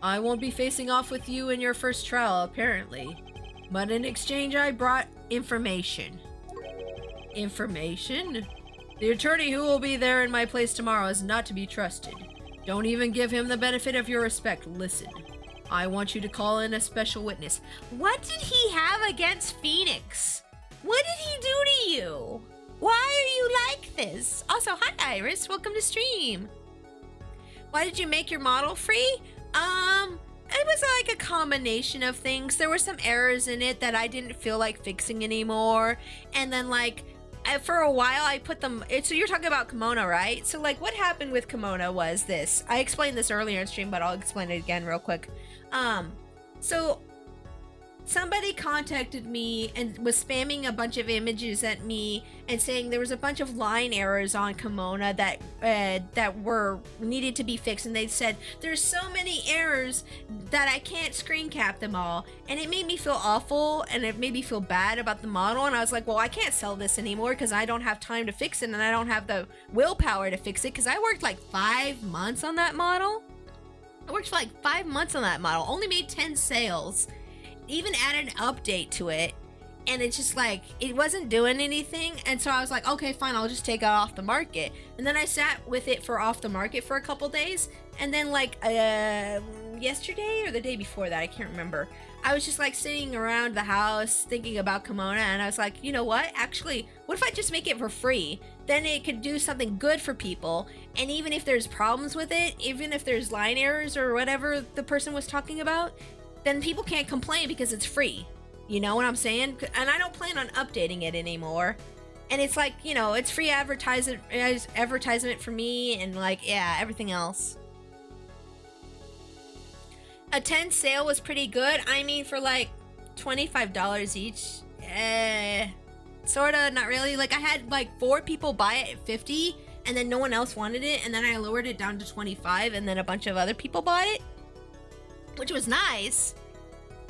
I won't be facing off with you in your first trial, apparently. But in exchange, I brought information. Information? The attorney who will be there in my place tomorrow is not to be trusted. Don't even give him the benefit of your respect. Listen, I want you to call in a special witness. What did he have against Phoenix? What did he do to you? Why are you like this? Also, hi Iris, welcome to stream. Why did you make your model free? It was like a combination of things. There were some errors in it that I didn't feel like fixing anymore. And then like, for a while I put them, so you're talking about Kimono, right? So like what happened with Kimono was this. I explained this earlier in stream, but I'll explain it again real quick. So somebody contacted me and was spamming a bunch of images at me and saying there was a bunch of line errors on Kimono that were needed to be fixed, and they said there's so many errors that I can't screen cap them all, and it made me feel awful and it made me feel bad about the model. And I was like, well, I can't sell this anymore because I don't have time to fix it and I don't have the willpower to fix it because I worked like 5 months on that model. I worked for like 5 months on that model, only made 10 sales, even added an update to it, and it's just like it wasn't doing anything. And so I was like, okay, fine, I'll just take it off the market. And then I sat with it for off the market for a couple days, and then like yesterday or the day before that, I can't remember, I was just like sitting around the house thinking about Kimono, and I was like, you know what, actually, what if I just make it for free? Then it could do something good for people, and even if there's problems with it, even if there's line errors or whatever the person was talking about, then people can't complain because it's free. You know what I'm saying? And I don't plan on updating it anymore. And it's like, you know, it's free advertisement for me, and like, yeah, everything else. A 10 sale was pretty good. I mean, for like $25 each, sorta, not really. Like I had like 4 people buy it at 50, and then no one else wanted it, and then I lowered it down to 25, and then a bunch of other people bought it, which was nice.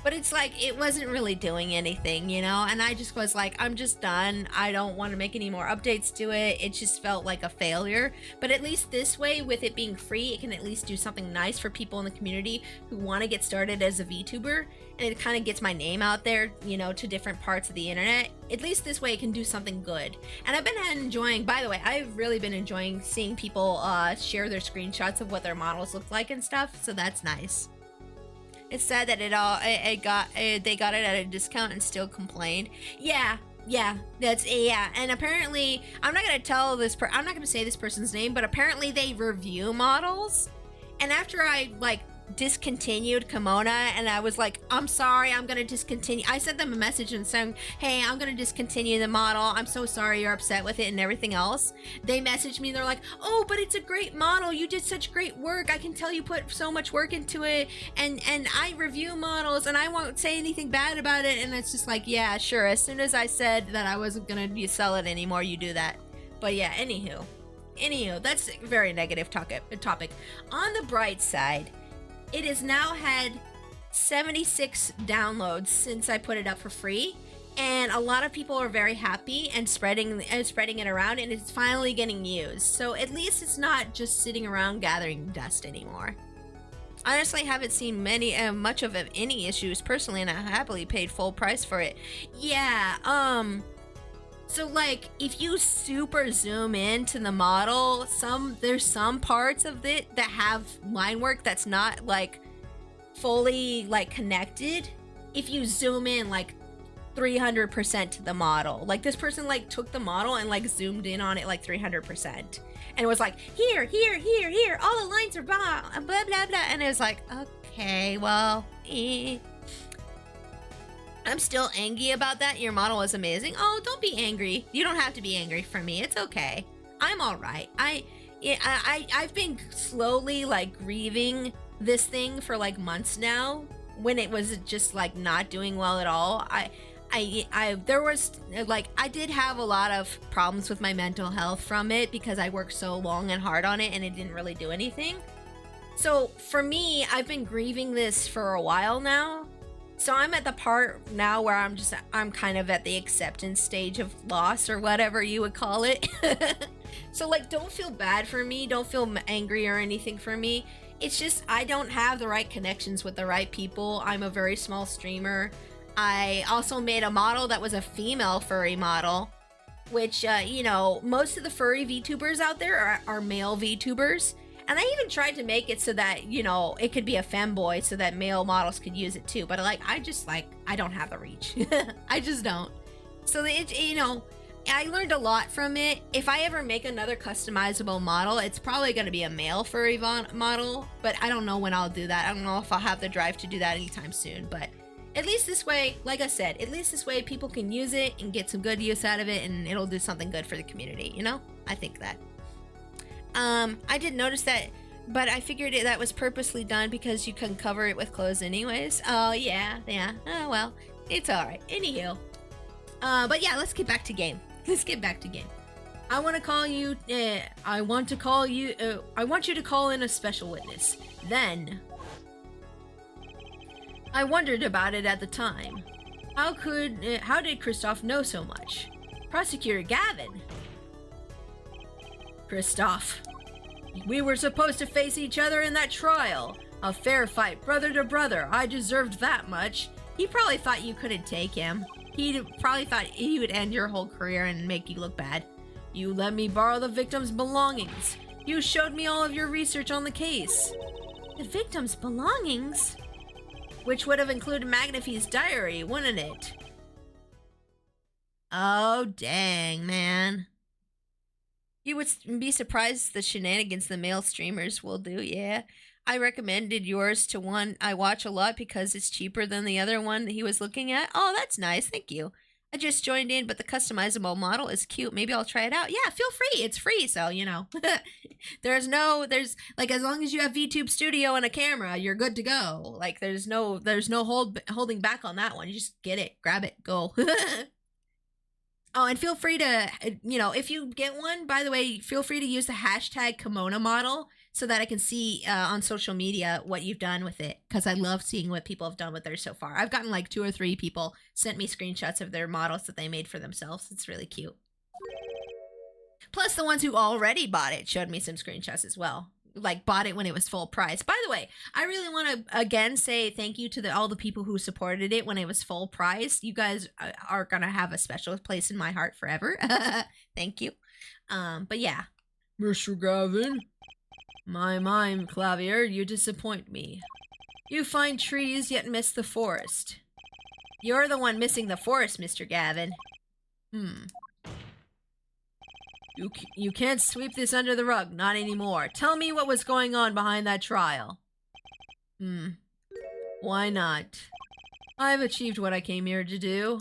But it's like, it wasn't really doing anything, you know? And I just was like, I'm just done. I don't want to make any more updates to it. It just felt like a failure. But at least this way, with it being free, it can at least do something nice for people in the community who want to get started as a VTuber. And it kind of gets my name out there, you know, to different parts of the internet. At least this way it can do something good. And I've been enjoying, by the way, I've really been enjoying seeing people share their screenshots of what their models look like and stuff. So that's nice. It's sad that they got it at a discount and still complained. Yeah, and apparently, I'm not gonna say this person's name, but apparently they review models, and after I like discontinued Kimono, and I was like, I'm sorry, I'm gonna discontinue. I sent them a message and saying, hey, I'm gonna discontinue the model. I'm so sorry you're upset with it and everything else. They messaged me, they're like, oh, but it's a great model. You did such great work. I can tell you put so much work into it, and I review models and I won't say anything bad about it. And it's just like, yeah, sure. As soon as I said that I wasn't gonna sell it anymore, you do that. But yeah, anywho, that's a very negative topic. On the bright side, it has now had 76 downloads since I put it up for free, and a lot of people are very happy and spreading it around, and it's finally getting used. So at least it's not just sitting around gathering dust anymore. I honestly haven't seen much of any issues personally, and I happily paid full price for it. Yeah, so like if you super zoom into the model, there's some parts of it that have line work that's not like fully like connected. If you zoom in like 300% to the model, like this person like took the model and like zoomed in on it like 300% and it was like here, all the lines are blah blah blah blah, and it was like, okay, well, I'm still angry about that. Your model is amazing. Oh, don't be angry. You don't have to be angry for me. It's okay. I'm all right. I've been slowly like grieving this thing for like months now, when it was just like not doing well at all. There was like, I did have a lot of problems with my mental health from it because I worked so long and hard on it and it didn't really do anything. So for me, I've been grieving this for a while now. So I'm at the part now where I'm kind of at the acceptance stage of loss, or whatever you would call it. So like, don't feel bad for me. Don't feel angry or anything for me. it's just I don't have the right connections with the right people. I'm a very small streamer. I also made a model that was a female furry model, which, you know, most of the furry VTubers out there are male VTubers. And I even tried to make it so that, you know, it could be a femboy so that male models could use it too. But I don't have the reach. I just don't. So, you know, I learned a lot from it. If I ever make another customizable model, it's probably going to be a male furry model. But I don't know when I'll do that. I don't know if I'll have the drive to do that anytime soon. But at least this way, like I said, at least this way people can use it and get some good use out of it, and it'll do something good for the community, you know? I think that. I didn't notice that, but I figured that was purposely done because you can cover it with clothes anyways. Oh, yeah. Oh, well, it's alright. Anywho. But yeah, let's get back to game. I want to call you, I want you to call in a special witness. Then, I wondered about it at the time. How did Christoph know so much? Prosecutor Gavin. Christoph, we were supposed to face each other in that trial. A fair fight, brother to brother. I deserved that much. He probably thought you couldn't take him. He probably thought he would end your whole career and make you look bad. You let me borrow the victim's belongings. You showed me all of your research on the case. The victim's belongings? Which would have included Magnafy's diary, wouldn't it? Oh, dang, man. You would be surprised the shenanigans the male streamers will do, yeah. I recommended yours to one I watch a lot because it's cheaper than the other one he was looking at. Oh, that's nice, thank you. I just joined in, but the customizable model is cute. Maybe I'll try it out. Yeah, feel free. It's free, so, you know. there's, like, as long as you have VTube Studio and a camera, you're good to go. Like, there's no holding back on that one. You just get it, grab it, go. Oh, and feel free to, you know, if you get one, by the way, feel free to use the hashtag Kimono model so that I can see on social media what you've done with it, because I love seeing what people have done with theirs so far. I've gotten like 2 or 3 people sent me screenshots of their models that they made for themselves. It's really cute. Plus, the ones who already bought it showed me some screenshots as well. Like, bought it when it was full price. By the way, I really want to, again, say thank you to all the people who supported it when it was full price. You guys are going to have a special place in my heart forever. Thank you. But yeah. Mr. Gavin. My, Clavier, you disappoint me. You find trees, yet miss the forest. You're the one missing the forest, Mr. Gavin. You can't sweep this under the rug, not anymore. Tell me what was going on behind that trial. Why not? I've achieved what I came here to do.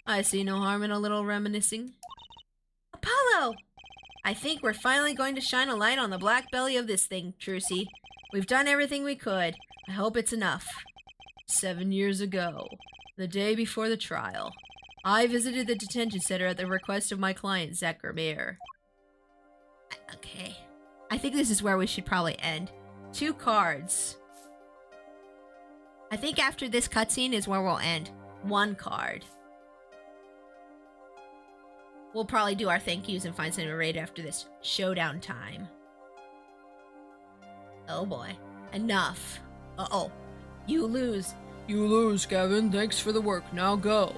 I see no harm in a little reminiscing. Apollo! I think we're finally going to shine a light on the black belly of this thing, Trucy. We've done everything we could. I hope it's enough. 7 years ago, the day before the trial, I visited the detention center at the request of my client, Zach Vermeer. Okay. I think this is where we should probably end. 2 cards. I think after this cutscene is where we'll end. 1 card. We'll probably do our thank yous and find something right after this. Showdown time. Oh boy. Enough. Uh-oh. You lose. You lose, Gavin. Thanks for the work. Now go.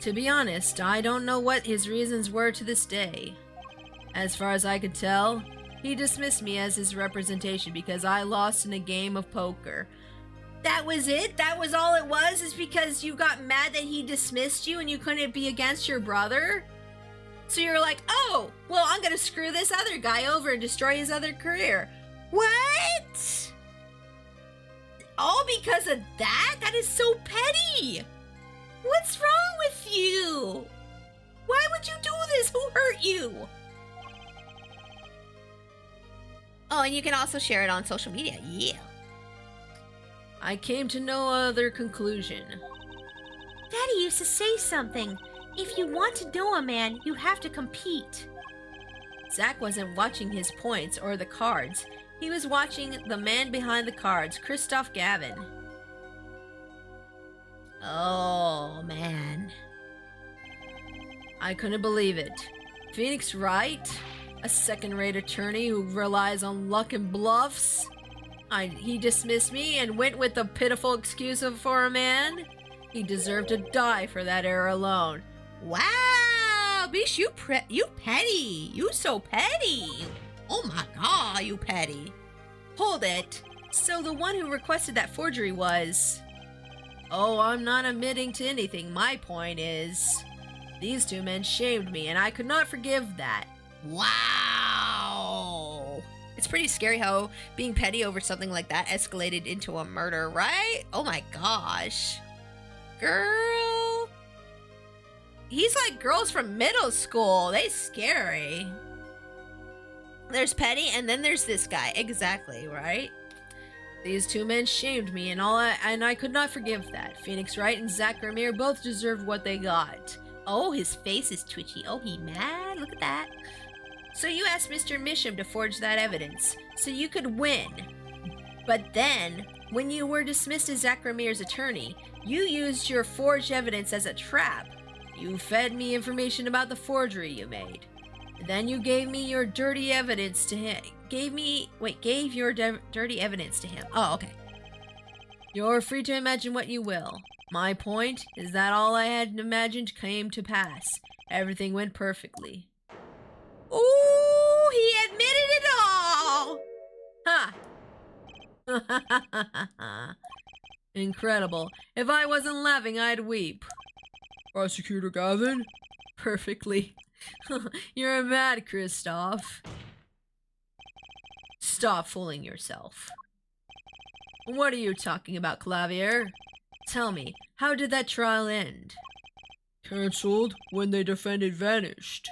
To be honest, I don't know what his reasons were to this day. As far as I could tell, he dismissed me as his representation because I lost in a game of poker. That was it? That was all it was? Is because you got mad that he dismissed you and you couldn't be against your brother? So you're like, oh, well, I'm gonna screw this other guy over and destroy his other career. What? All because of that? That is so petty. What's wrong with you? Why would you do this? Who hurt you? Oh, and you can also share it on social media. Yeah. I came to no other conclusion. Daddy used to say something. If you want to know a man, you have to compete. Zach wasn't watching his points or the cards. He was watching the man behind the cards, Christoph Gavin. Oh, man. I couldn't believe it. Phoenix right? A second-rate attorney who relies on luck and bluffs? He dismissed me and went with the pitiful excuse for a man? He deserved to die for that error alone. Wow, Bish, you petty. You so petty. Oh my god, you petty. Hold it. So the one who requested that forgery was... Oh, I'm not admitting to anything. My point is... These two men shamed me, and I could not forgive that. Wow! It's pretty scary how being petty over something like that escalated into a murder, right? Oh my gosh. Girl. He's like girls from middle school. They scary. There's petty, and then there's this guy. Exactly, right? These two men shamed me, and I could not forgive that. Phoenix Wright and Zach Ramir both deserved what they got. Oh, his face is twitchy. Oh, he mad? Look at that. So you asked Mr. Misham to forge that evidence, so you could win. But then, when you were dismissed as Zach Ramir's attorney, you used your forged evidence as a trap. You fed me information about the forgery you made. Then you gave me your dirty evidence to him. Gave your dirty evidence to him. Oh, okay. You're free to imagine what you will. My point is that all I had imagined came to pass. Everything went perfectly. Ooh, he admitted it all! Ha! Incredible. If I wasn't laughing, I'd weep. Prosecutor Gavin? Perfectly. You're mad, Christoph. Stop fooling yourself. What are you talking about, Clavier? Tell me, how did that trial end? Cancelled when the defendant vanished.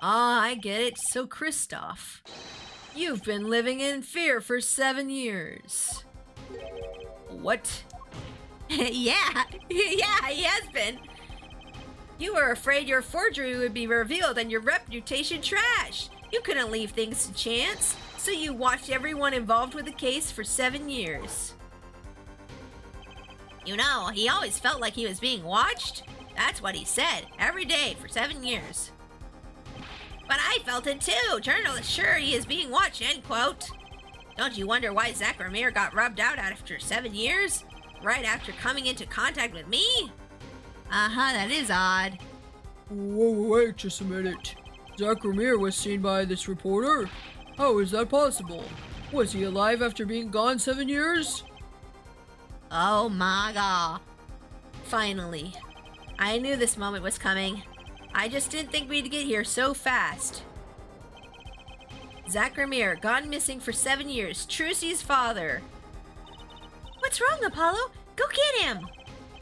Ah, I get it. So, Christoph, you've been living in fear for 7 years. What? Yeah, he has been. You were afraid your forgery would be revealed and your reputation trashed. You couldn't leave things to chance, so you watched everyone involved with the case for 7 years. You know, he always felt like he was being watched. That's what he said, every day for 7 years. But I felt it too. Journalists sure he is being watched, end quote. Don't you wonder why Zach Ramir got rubbed out after 7 years? Right after coming into contact with me? Uh-huh, that is odd. Whoa, wait just a minute. Zach Ramir was seen by this reporter? How is that possible? Was he alive after being gone 7 years? Oh my god. Finally. I knew this moment was coming. I just didn't think we'd get here so fast. Zach Ramir, gone missing for 7 years. Trucy's father. What's wrong, Apollo? Go get him!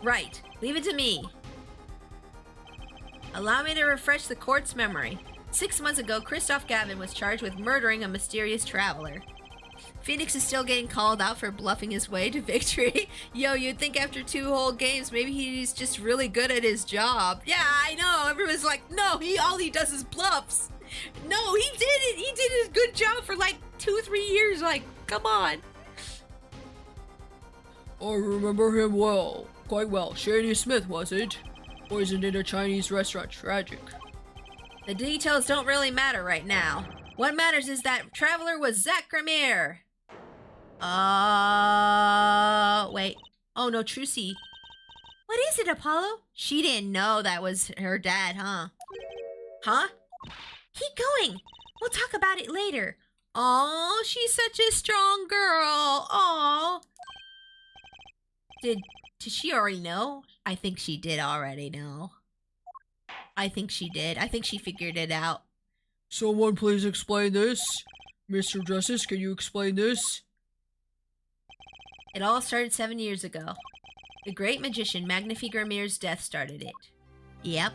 Right. Leave it to me. Allow me to refresh the court's memory. 6 months ago, Christoph Gavin was charged with murdering a mysterious traveler. Phoenix is still getting called out for bluffing his way to victory. Yo, you'd think after 2 whole games, maybe he's just really good at his job. Yeah, I know. Everyone's like, no, all he does is bluffs. No, he did it. He did his good job for like 2-3 years. Like, come on. I remember him well. Quite well. Shady Smith, was it? Poisoned in a Chinese restaurant. Tragic. The details don't really matter right now. What matters is that traveler was Zach Ramir. Wait. Oh no, Trucy. What is it, Apollo? She didn't know that was her dad, huh? Huh? Keep going. We'll talk about it later. Oh, she's such a strong girl. Oh. Did she already know? I think she did already know. I think she did. I think she figured it out. Someone please explain this. Mr. Justice, can you explain this? It all started 7 years ago. The great magician Magnifique Ramir's death started it. Yep.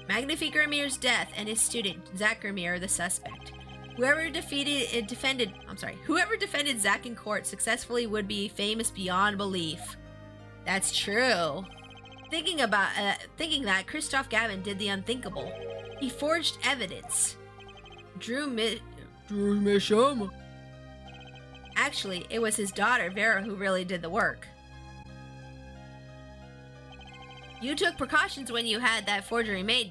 Magnifique Ramir's death and his student, Zach Ramir, are the suspect. Whoever defended Zach in court successfully would be famous beyond belief. That's true. Thinking that Christoph Gavin did the unthinkable. He forged evidence. Drew Misham? Actually, it was his daughter, Vera, who really did the work. You took precautions when you had that forgery made, didn't you?